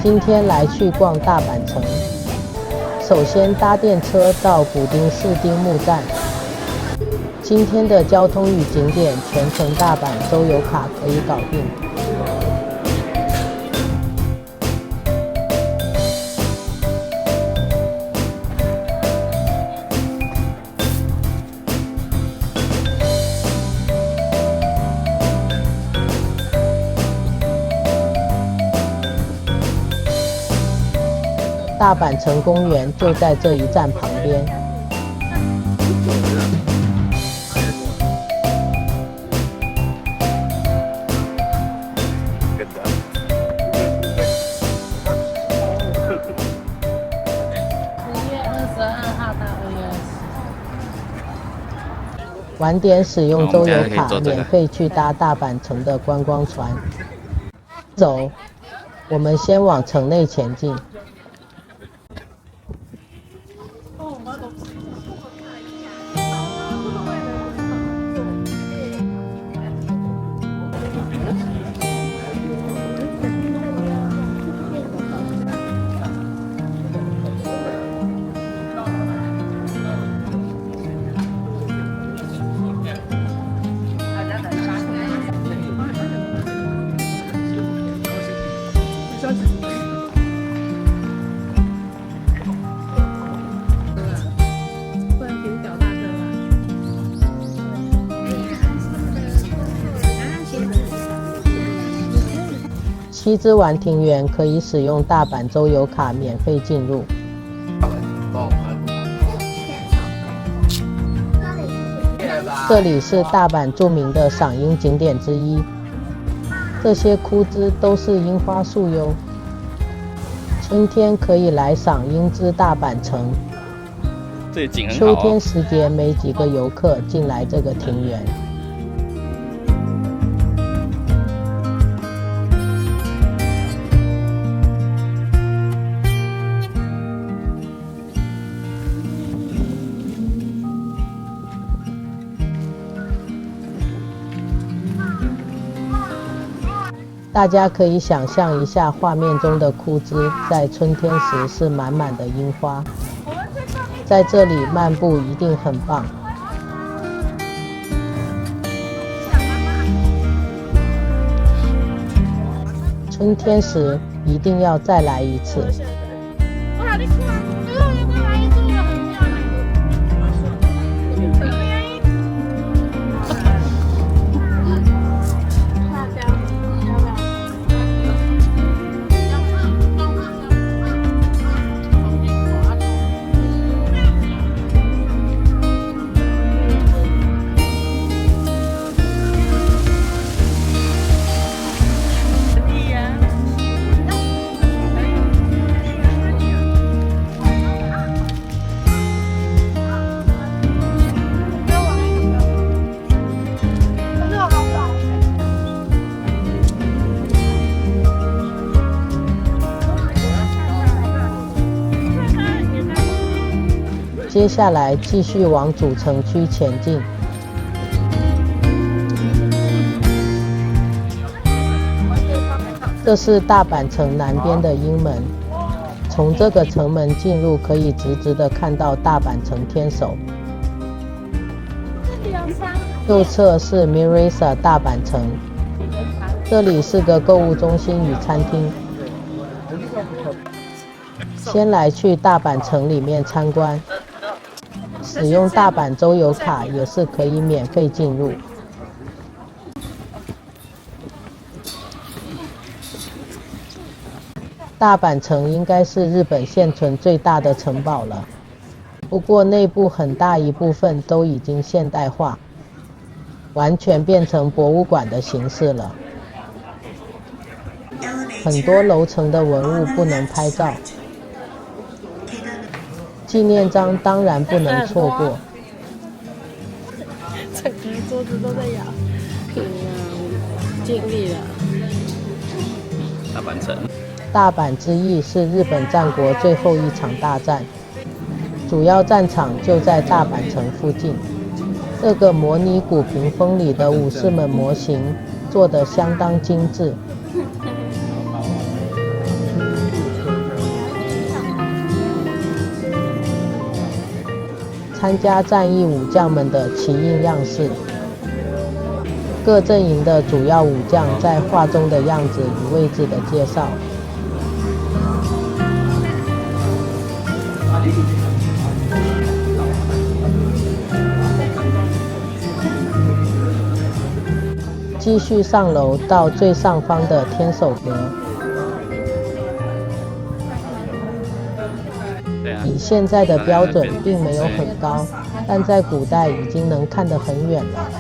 今天来去逛大阪城，首先搭电车到古丁四丁目站。今天的交通与景点全程大阪周游卡可以搞定。大阪城公园就在这一站旁边。晚点使用周游卡，免费去搭大阪城的观光船。走，我们先往城内前进。西之丸庭园可以使用大阪周游卡免费进入。这里是大阪著名的赏樱景点之一，这些枯枝都是樱花树哟。春天可以来赏樱之大阪城，这景很好秋天时节没几个游客进来这个庭园。大家可以想象一下画面中的枯枝，在春天时是满满的樱花，在这里漫步一定很棒。春天时一定要再来一次。接下来继续往主城区前进。这是大阪城南边的鹰门，从这个城门进入，可以直直的看到大阪城天守。右侧是 Mirasa 大阪城，这里是个购物中心与餐厅。先来去大阪城里面参观。使用大阪周游卡也是可以免费进入。大阪城应该是日本现存最大的城堡了，不过内部很大一部分都已经现代化，完全变成博物馆的形式了。很多楼层的文物不能拍照。纪念章当然不能错过。整个桌子都在摇。尽力了。大阪城。大阪之役是日本战国最后一场大战，主要战场就在大阪城附近。这个模拟古屏风里的武士们模型做得相当精致。参加战役武将们的旗印样式。各阵营的主要武将在画中的样子与位置的介绍。继续上楼到最上方的天守阁。以现在的标准并没有很高，但在古代已经能看得很远了。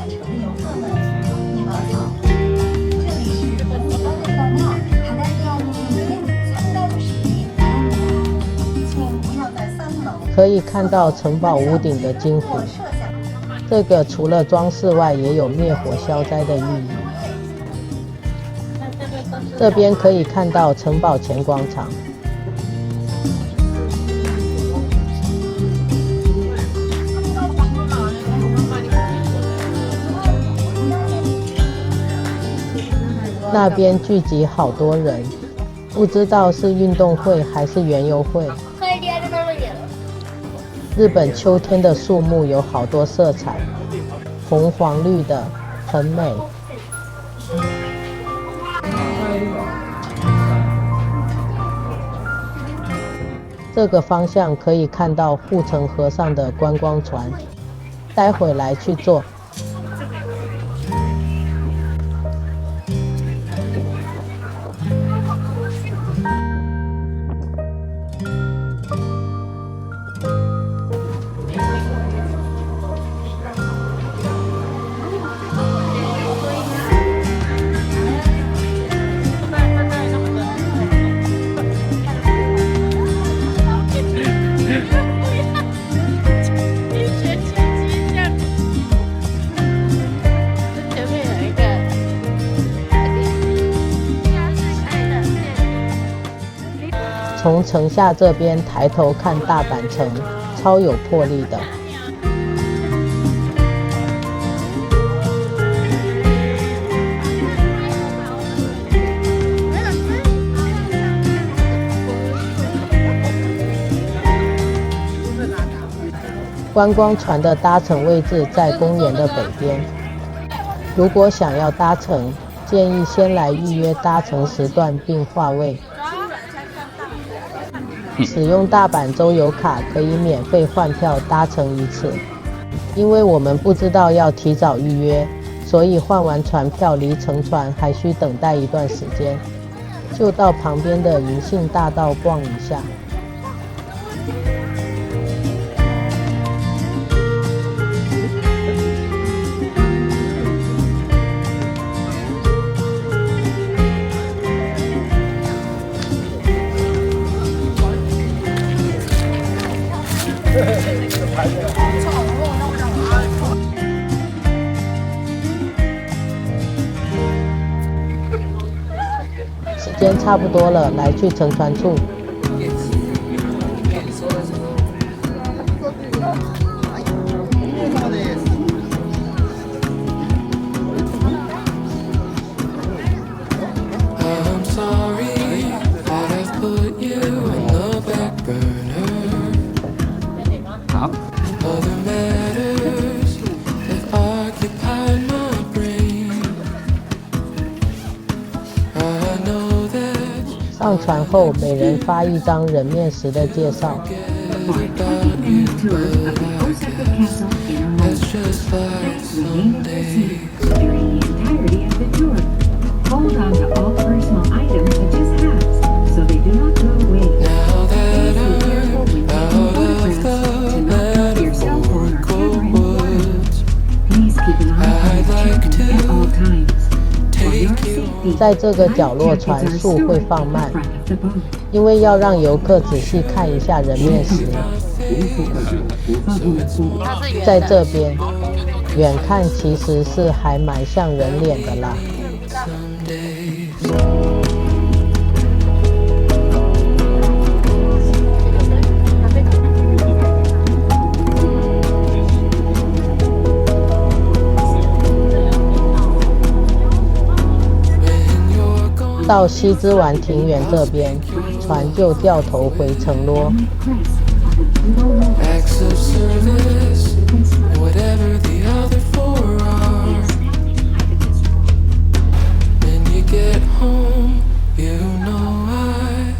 可以看到城堡屋顶的金湖，这个除了装饰外，也有灭火消灾的寓意。这边可以看到城堡前广场。那边聚集好多人，不知道是运动会还是园游会。日本秋天的树木有好多色彩，红黄绿的，很美。这个方向可以看到护城河上的观光船，待会来去坐。从城下这边抬头看大阪城，超有魄力的。观光船的搭乘位置在公园的北边。如果想要搭乘，建议先来预约搭乘时段并划位。使用大阪周游卡可以免费换票搭乘一次，因为我们不知道要提早预约，所以换完船票离乘船还需等待一段时间，就到旁边的银杏大道逛一下。时间差不多了，来去乘船处。好。上船后，每人发一张人面石的介绍。在这个角落，船速会放慢，因为要让游客仔细看一下人面石。在这边，远看其实是还蛮像人脸的啦。到西之丸庭园这边，船就掉头回城咯。hours of service, whatever the other four are. When you get home, you know I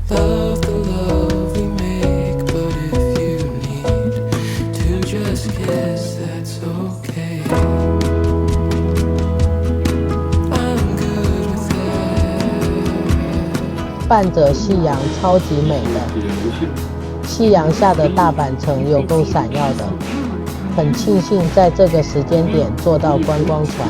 love the love we make. But if you need to just kiss, that's okay. I'm good with that. 伴着夕阳，超级美的。夕阳下的大阪城有够闪耀的，很庆幸在这个时间点坐到观光船。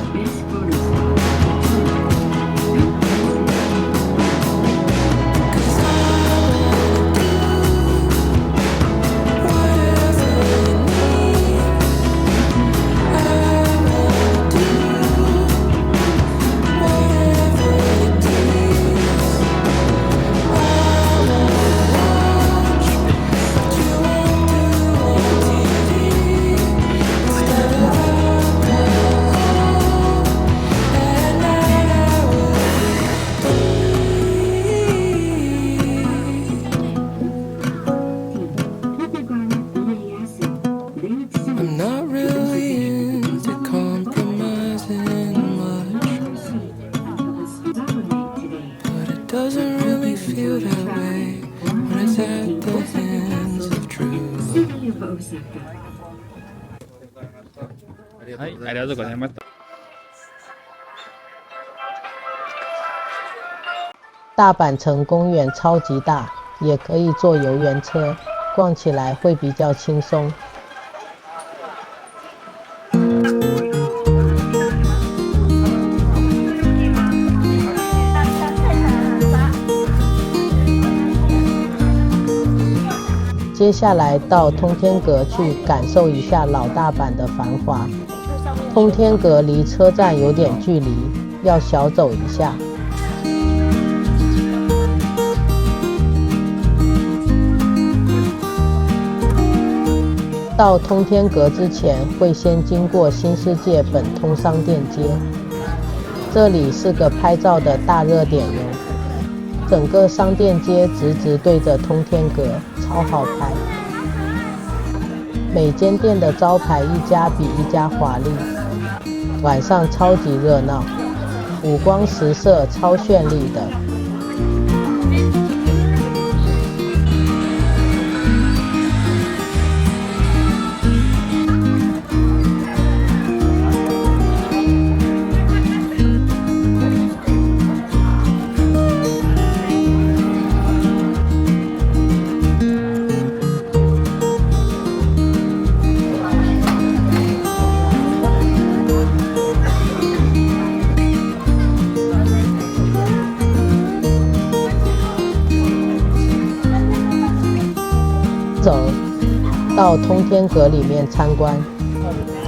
I'm not really into compromising much, but it doesn't really feel that way when it's at the hands of true love. はい、ありがとうございました。大阪城公园超级大，也可以坐游园车，逛起来会比较轻松。接下来到通天阁去感受一下老大阪的繁华。通天阁离车站有点距离，要小走一下。到通天阁之前，会先经过新世界本通商店街，这里是个拍照的大热点哟。整个商店街直直对着通天阁，超好拍。每间店的招牌一家比一家华丽，晚上超级热闹，五光十色，超绚丽的。走到通天阁里面参观。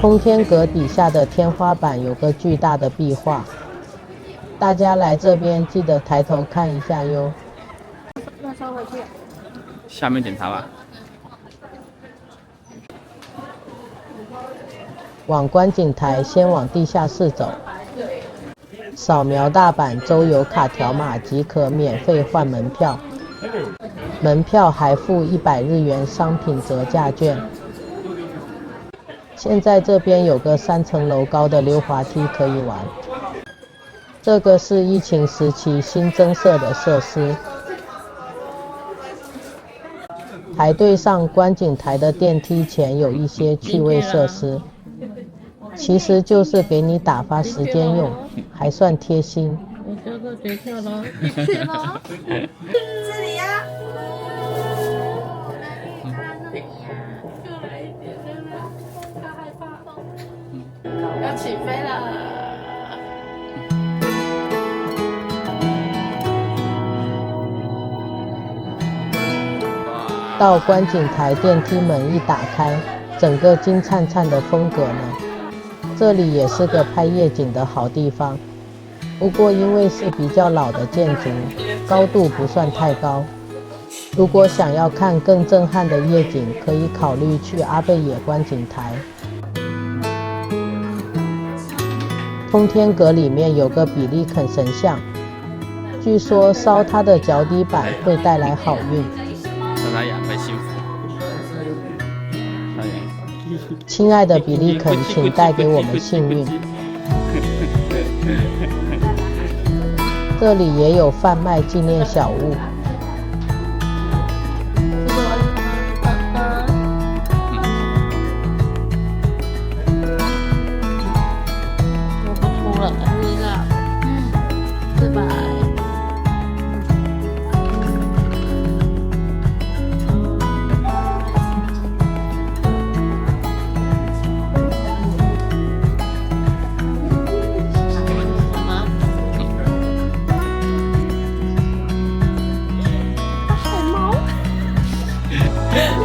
通天阁底下的天花板有个巨大的壁画，大家来这边记得抬头看一下哟。那收回去。下面检查吧。往观景台，先往地下室走。扫描大阪周游卡条码即可免费换门票。门票还附100日元商品折价券。现在这边有个3层楼高的溜滑梯可以玩，这个是疫情时期新增设的设施。排队上观景台的电梯前有一些趣味设施，其实就是给你打发时间用，还算贴心。我这个别跳了，别跳了，这里呀。要起飞了！到观景台，电梯门一打开，整个金灿灿的风格呢。这里也是个拍夜景的好地方，不过因为是比较老的建筑，高度不算太高。如果想要看更震撼的夜景，可以考虑去阿倍野观景台。通天阁里面有个比利肯神像，据说烧它的脚底板会带来好运。让他养会幸福。亲爱的比利肯，请带给我们幸运。这里也有贩卖纪念小物。我不出了，你了，拜拜。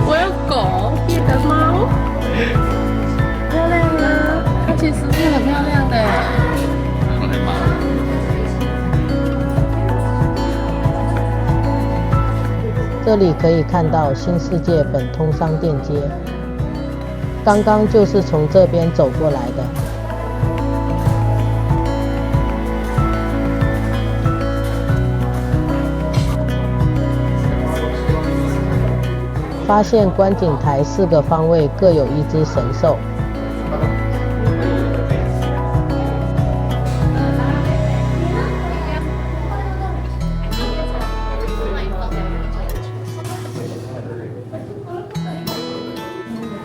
我有狗，你的猫，漂亮啊！它其实是很漂亮的。这里可以看到新世界本通商店街，刚刚就是从这边走过来的。发现观景台4个方位各有一只神兽。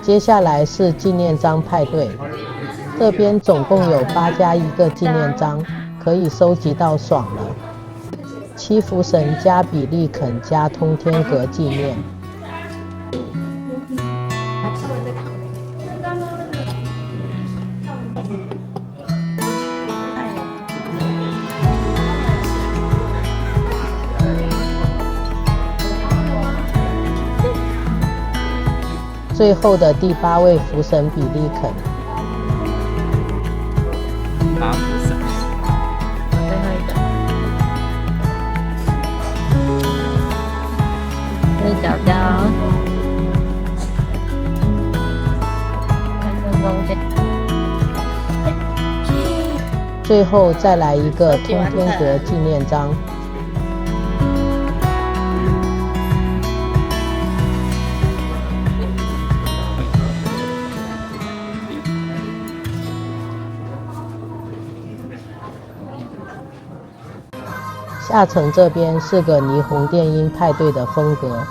接下来是纪念章派对，这边总共有8加1个纪念章，可以收集到爽了。七福神加比利肯加通天阁纪念。最后的第8位福神比利肯。8福神。最后一个。这是角角。看中间。最后再来一个通天阁纪念章。下层这边是个霓虹电音派对的风格。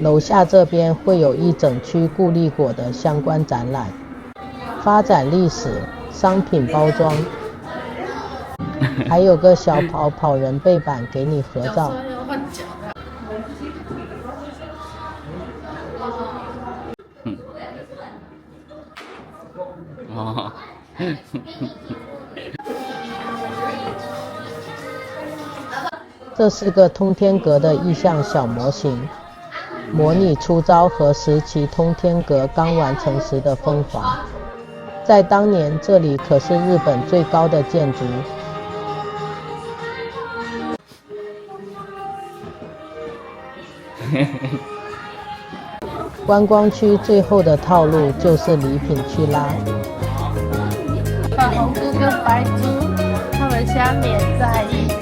楼下这边会有一整区固力果的相关展览，发展历史、商品包装，还有个小跑人背板给你合照。哦。这是个通天阁的意象小模型，模拟出招和时期通天阁刚完成时的风华。在当年，这里可是日本最高的建筑。观光区最后的套路就是礼品区啦。粉红猪跟白猪，它们相连在一起。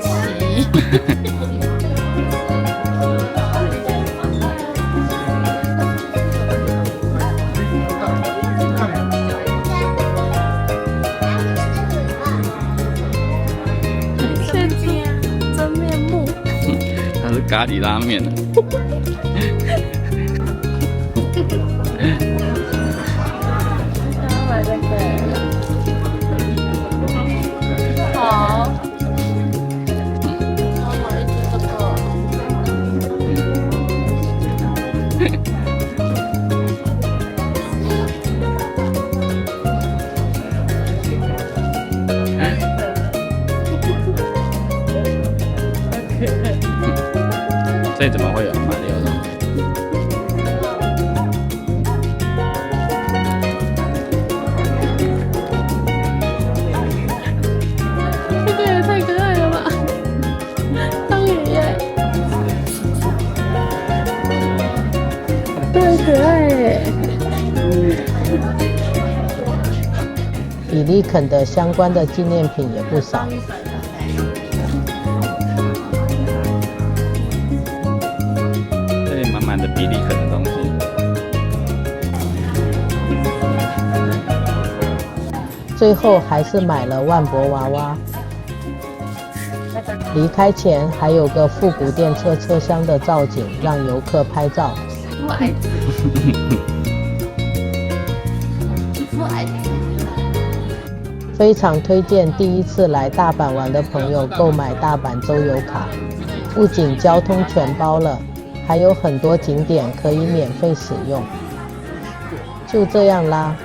真面目。它是咖喱拉面的。要买这个。好。我买一只这个。这怎么会有马里奥的？这个也太可爱了吧！汤圆。可爱耶！比利肯的相关的纪念品也不少。这里满满的比利肯的东西。最后还是买了万博娃娃。离开前还有个复古电车车厢的造景，让游客拍照。非常推荐第一次来大阪玩的朋友购买大阪周游卡，不仅交通全包了，还有很多景点可以免费使用。就这样啦。